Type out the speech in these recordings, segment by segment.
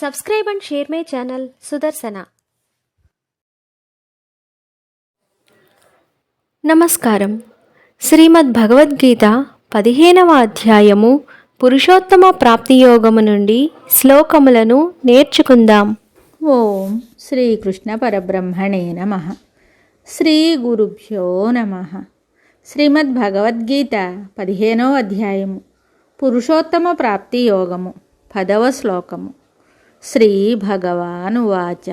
Subscribe and share my channel Sudarsana. నమస్కారం. శ్రీమద్ భగవద్గీత 15వ అధ్యాయము పురుషోత్తమ ప్రాప్తి యోగము నుండి శ్లోకములను నేర్చుకుందాం. ఓం శ్రీకృష్ణ పరబ్రహ్మణే నమః. శ్రీ గురుభ్యో నమః. శ్రీమద్ భగవద్గీత 15వ అధ్యాయము పురుషోత్తమ ప్రాప్తి యోగము 10వ శ్లోకము. శ్రీ భగవానువాచ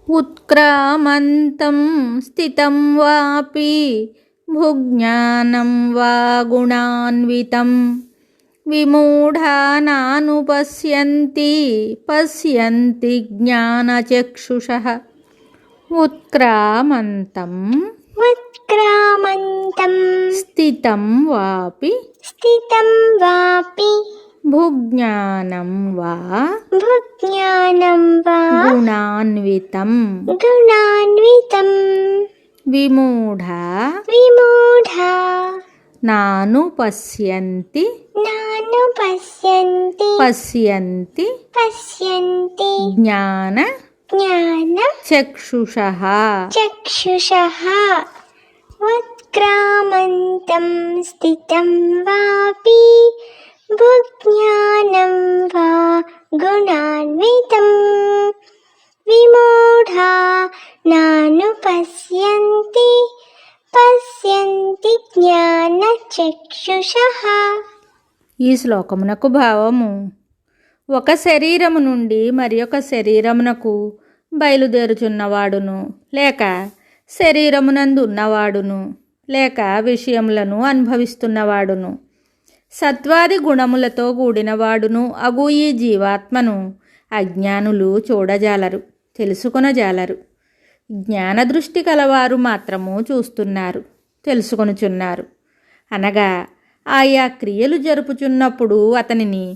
ఉత్క్రామంతం స్థితం వాపి భుజ్ఞానం వా గుణాన్వితం విమూఢానానుపశ్యంతి పశ్యంతి జ్ఞానచక్షుషః. ఉత్క్రామంతం స్థితం వాపి భుజ్ఞానం వా గుణాన్వితం విమూఢా నాను పశ్యంతి జ్ఞాన చక్షుషః. ఉత్క్రామంతం స్థితం వాపి భుజ్ఞానం వా గుణాన్వితం విమూఢా నాను పశ్యంతి జ్ఞానచక్షుషః. ఈ శ్లోకమునకు భావము: ఒక శరీరము నుండి మరి ఒక శరీరమునకు బయలుదేరుచున్నవాడును, లేక శరీరమునందు ఉన్నవాడును, లేక విషయములను అనుభవిస్తున్నవాడును, సత్వాది గుణములతో కూడినవాడును అగు ఈ జీవాత్మను అజ్ఞానులు చూడజాలరు, తెలుసుకొనజాలరు. జ్ఞానదృష్టి కలవారు మాత్రము చూస్తున్నారు, తెలుసుకొనుచున్నారు. అనగా ఆయా క్రియలు జరుపుచున్నప్పుడు అతనిని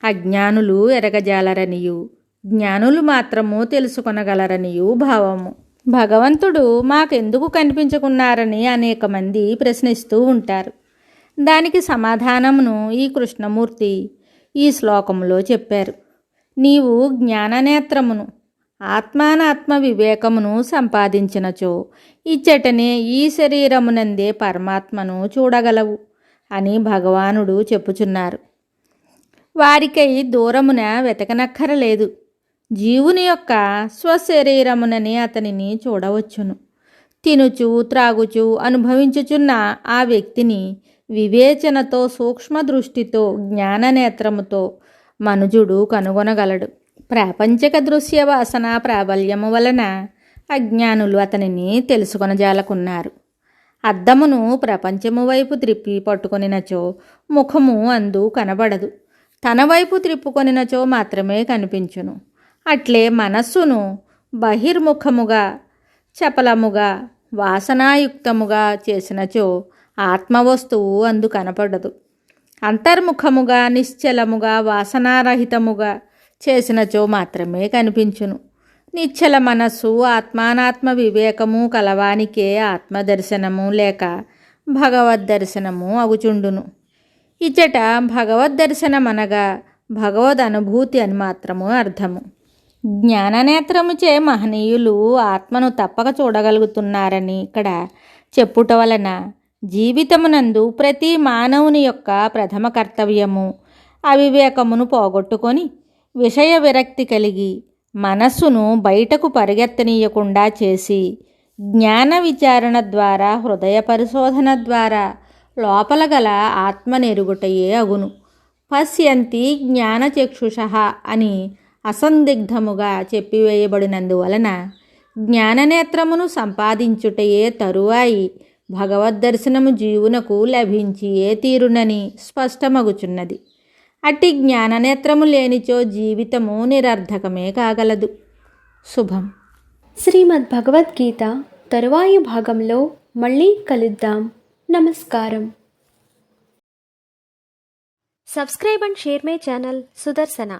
అజ్ఞానులు ఎరగజాలరనియు, జ్ఞానులు మాత్రము తెలుసుకొనగలరనియు భావము. భగవంతుడు మాకెందుకు కనిపించుకున్నారని అనేక మంది ప్రశ్నిస్తూ ఉంటారు. దానికి సమాధానమును ఈ కృష్ణమూర్తి ఈ శ్లోకములో చెప్పారు. నీవు జ్ఞాననేత్రమును, ఆత్మానాత్మ వివేకమును సంపాదించినచో ఇచ్చటనే ఈ శరీరమునందే పరమాత్మను చూడగలవు అని భగవానుడు చెప్పుచున్నారు. వారికై దూరమున వెతకనక్కరలేదు. జీవుని యొక్క స్వశరీరమునని అతనిని చూడవచ్చును. తినుచు త్రాగుచు అనుభవించుచున్న ఆ వ్యక్తిని వివేచనతో, సూక్ష్మ దృష్టితో, జ్ఞాననేత్రముతో మనుజుడు కనుగొనగలడు. ప్రాపంచిక దృశ్య వాసన ప్రాబల్యము వలన అజ్ఞానులు అతనిని తెలుసుకొనజాలకున్నారు. అద్దమును ప్రపంచము వైపు త్రిప్పి పట్టుకొనినచో ముఖము అందు కనబడదు, తన వైపు త్రిప్పుకొనినచో మాత్రమే కనిపించును. అట్లే మనస్సును బహిర్ముఖముగా, చపలముగా, వాసనాయుక్తముగా చేసినచో ఆత్మవస్తువు అందు కనపడదు. అంతర్ముఖముగా, నిశ్చలముగా, వాసనారహితముగా చేసినచో మాత్రమే కనిపించును. నిశ్చల మనస్సు, ఆత్మానాత్మ వివేకము కలవానికే ఆత్మదర్శనము లేక భగవద్దర్శనము అగుచుండును. ఇచ్చట భగవద్దర్శనమనగా భగవద్ అనుభూతి అని మాత్రము అర్థము. జ్ఞాననేత్రముచే మహనీయులు ఆత్మను తప్పక చూడగలుగుతున్నారని ఇక్కడ చెప్పుట వలన జీవితమునందు ప్రతి మానవుని యొక్క ప్రథమ కర్తవ్యము అవివేకమును పోగొట్టుకొని విషయ విరక్తి కలిగి మనస్సును బయటకు పరిగెత్తనీయకుండా చేసి జ్ఞాన విచారణ ద్వారా, హృదయ పరిశోధన ద్వారా లోపల గల ఆత్మనెరుగుటయే అగును. పశ్యంతి జ్ఞానచక్షుషః అని అసందిగ్ధముగా చెప్పివేయబడినందువలన జ్ఞాననేత్రమును సంపాదించుటయే తరువాయి భగవద్దర్శనము జీవునకు లభించియే తీరునని స్పష్టమగుచున్నది. అట్టి జ్ఞాననేత్రము లేనిచో జీవితము నిరర్ధకమే కాగలదు. శుభం. శ్రీమద్ భగవద్గీత తరువాయి భాగంలో మళ్ళీ కలుద్దాం. నమస్కారం. Subscribe and share my channel Sudarsana.